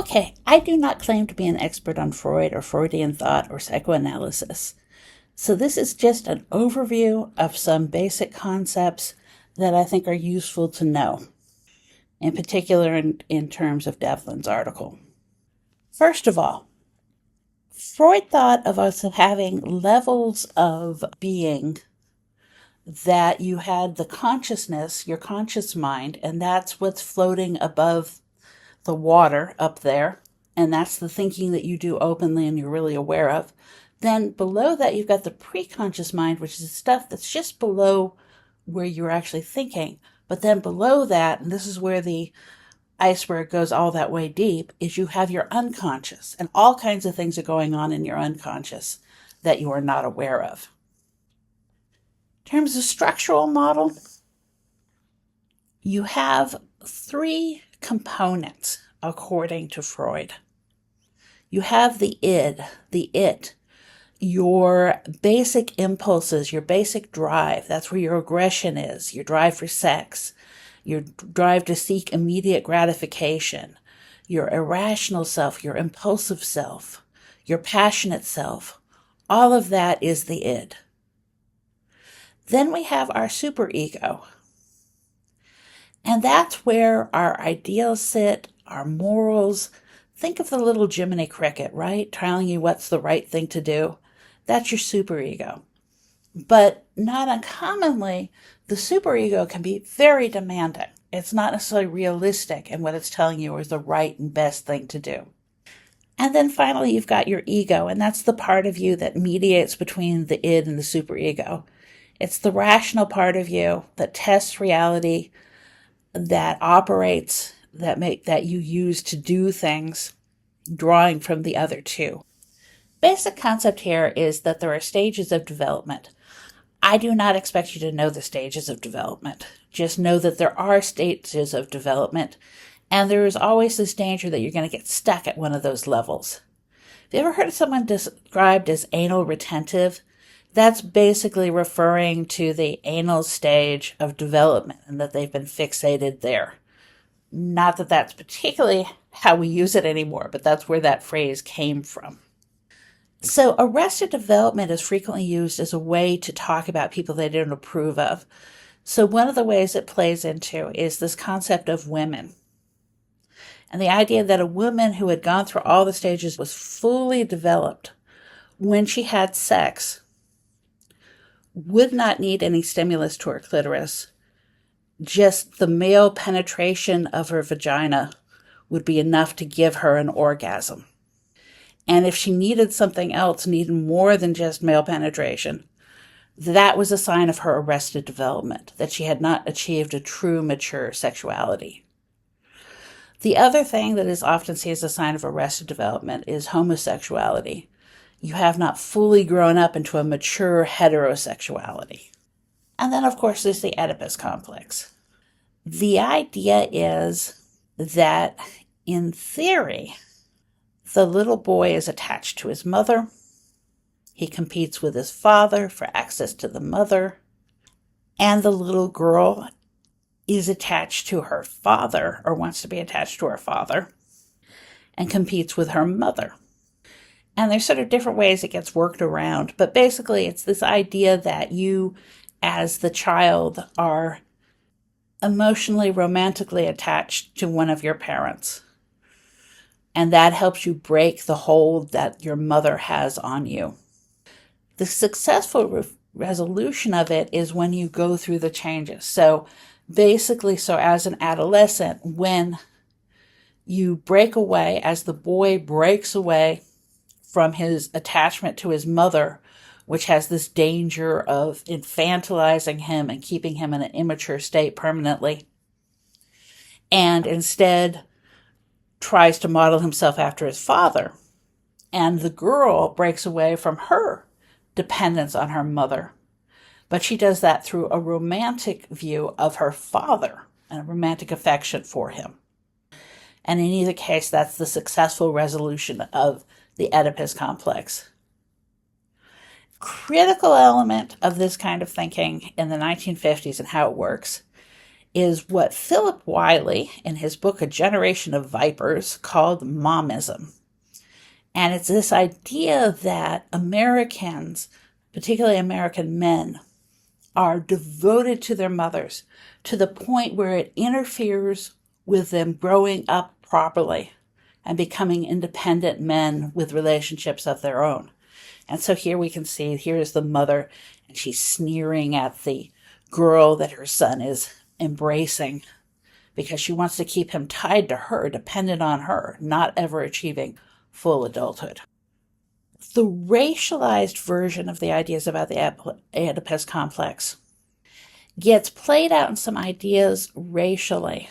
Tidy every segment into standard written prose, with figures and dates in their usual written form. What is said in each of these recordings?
Okay, I do not claim to be an expert on Freud or Freudian thought or psychoanalysis. So this is just an overview of some basic concepts that I think are useful to know, in particular in terms of Devlin's article. First of all, Freud thought of us having levels of being, that you had the consciousness, your conscious mind, and that's what's floating above the water up there, and that's the thinking that you do openly and you're really aware of. Then below that, you've got the preconscious mind, which is the stuff that's just below where you're actually thinking. But then below that, and this is where the iceberg goes all that way deep, is you have your unconscious, and all kinds of things are going on in your unconscious that you are not aware of. In terms of structural model, you have three components according to Freud. You have the id, the it, your basic impulses, your basic drive. That's where your aggression is, your drive for sex, your drive to seek immediate gratification, your irrational self, your impulsive self, your passionate self. All of that is the id. Then we have our superego. And that's where our ideals sit, our morals. Think of the little Jiminy Cricket, right? Telling you what's the right thing to do. That's your superego. But not uncommonly, the superego can be very demanding. It's not necessarily realistic in what it's telling you is the right and best thing to do. And then finally, you've got your ego, and that's the part of you that mediates between the id and the superego. It's the rational part of you that tests reality, that operates, that you use to do things, drawing from the other two. Basic concept here is that there are stages of development. I do not expect you to know the stages of development. Just know that there are stages of development, and there is always this danger that you're going to get stuck at one of those levels. Have you ever heard of someone described as anal retentive? That's basically referring to the anal stage of development and that they've been fixated there. Not that that's particularly how we use it anymore, but that's where that phrase came from. So arrested development is frequently used as a way to talk about people they don't approve of. So one of the ways it plays into is this concept of women. And the idea that a woman who had gone through all the stages was fully developed when she had sex would not need any stimulus to her clitoris. Just the male penetration of her vagina would be enough to give her an orgasm. And if she needed something else, needed more than just male penetration, that was a sign of her arrested development, that she had not achieved a true mature sexuality. The other thing that is often seen as a sign of arrested development is homosexuality. You have not fully grown up into a mature heterosexuality. And then, of course, there's the Oedipus complex. The idea is that, in theory, the little boy is attached to his mother. He competes with his father for access to the mother. And the little girl is attached to her father, or wants to be attached to her father, and competes with her mother. And there's sort of different ways it gets worked around. But basically, it's this idea that you, as the child, are emotionally, romantically attached to one of your parents. And that helps you break the hold that your mother has on you. The successful resolution of it is when you go through the changes. So basically, as an adolescent, when you break away, as the boy breaks away from his attachment to his mother, which has this danger of infantilizing him and keeping him in an immature state permanently, and instead tries to model himself after his father. And the girl breaks away from her dependence on her mother. But she does that through a romantic view of her father and a romantic affection for him. And in either case, that's the successful resolution of the Oedipus complex. Critical element of this kind of thinking in the 1950s and how it works is what Philip Wiley, in his book A Generation of Vipers, called momism. And it's this idea that Americans, particularly American men, are devoted to their mothers to the point where it interferes with them growing up properly and becoming independent men with relationships of their own. And so here we can see, here's the mother, and she's sneering at the girl that her son is embracing because she wants to keep him tied to her, dependent on her, not ever achieving full adulthood. The racialized version of the ideas about the Oedipus complex gets played out in some ideas racially.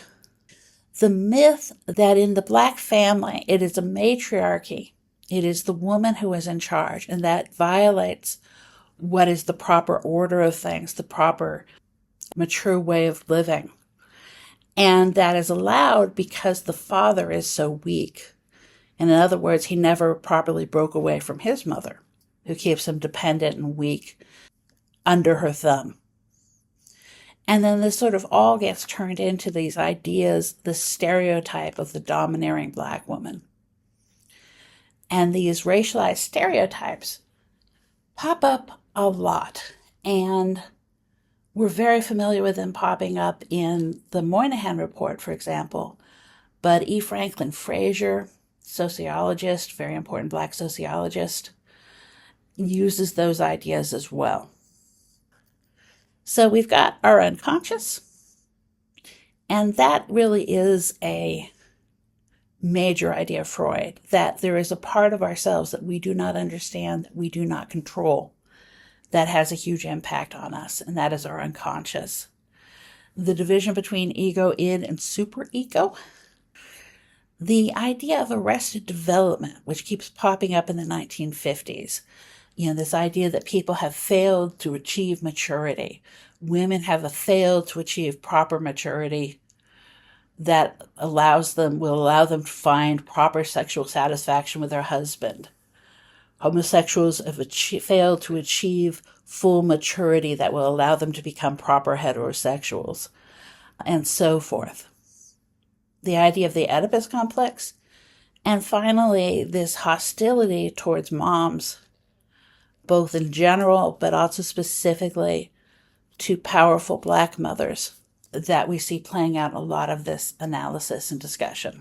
The myth that in the Black family, it is a matriarchy. It is the woman who is in charge, and that violates what is the proper order of things, the proper mature way of living. And that is allowed because the father is so weak. And in other words, he never properly broke away from his mother, who keeps him dependent and weak under her thumb. And then this sort of all gets turned into these ideas, the stereotype of the domineering Black woman. And these racialized stereotypes pop up a lot. And we're very familiar with them popping up in the Moynihan Report, for example. But E. Franklin Frazier, sociologist, very important Black sociologist, uses those ideas as well. So we've got our unconscious, and that really is a major idea of Freud, that there is a part of ourselves that we do not understand, that we do not control, that has a huge impact on us, and that is our unconscious. The division between ego, id, and superego. The idea of arrested development, which keeps popping up in the 1950s. This idea that people have failed to achieve maturity. Women have failed to achieve proper maturity that will allow them to find proper sexual satisfaction with their husband. Homosexuals have failed to achieve full maturity that will allow them to become proper heterosexuals, and so forth. The idea of the Oedipus complex, and finally, this hostility towards moms, both in general, but also specifically to powerful Black mothers, that we see playing out in a lot of this analysis and discussion.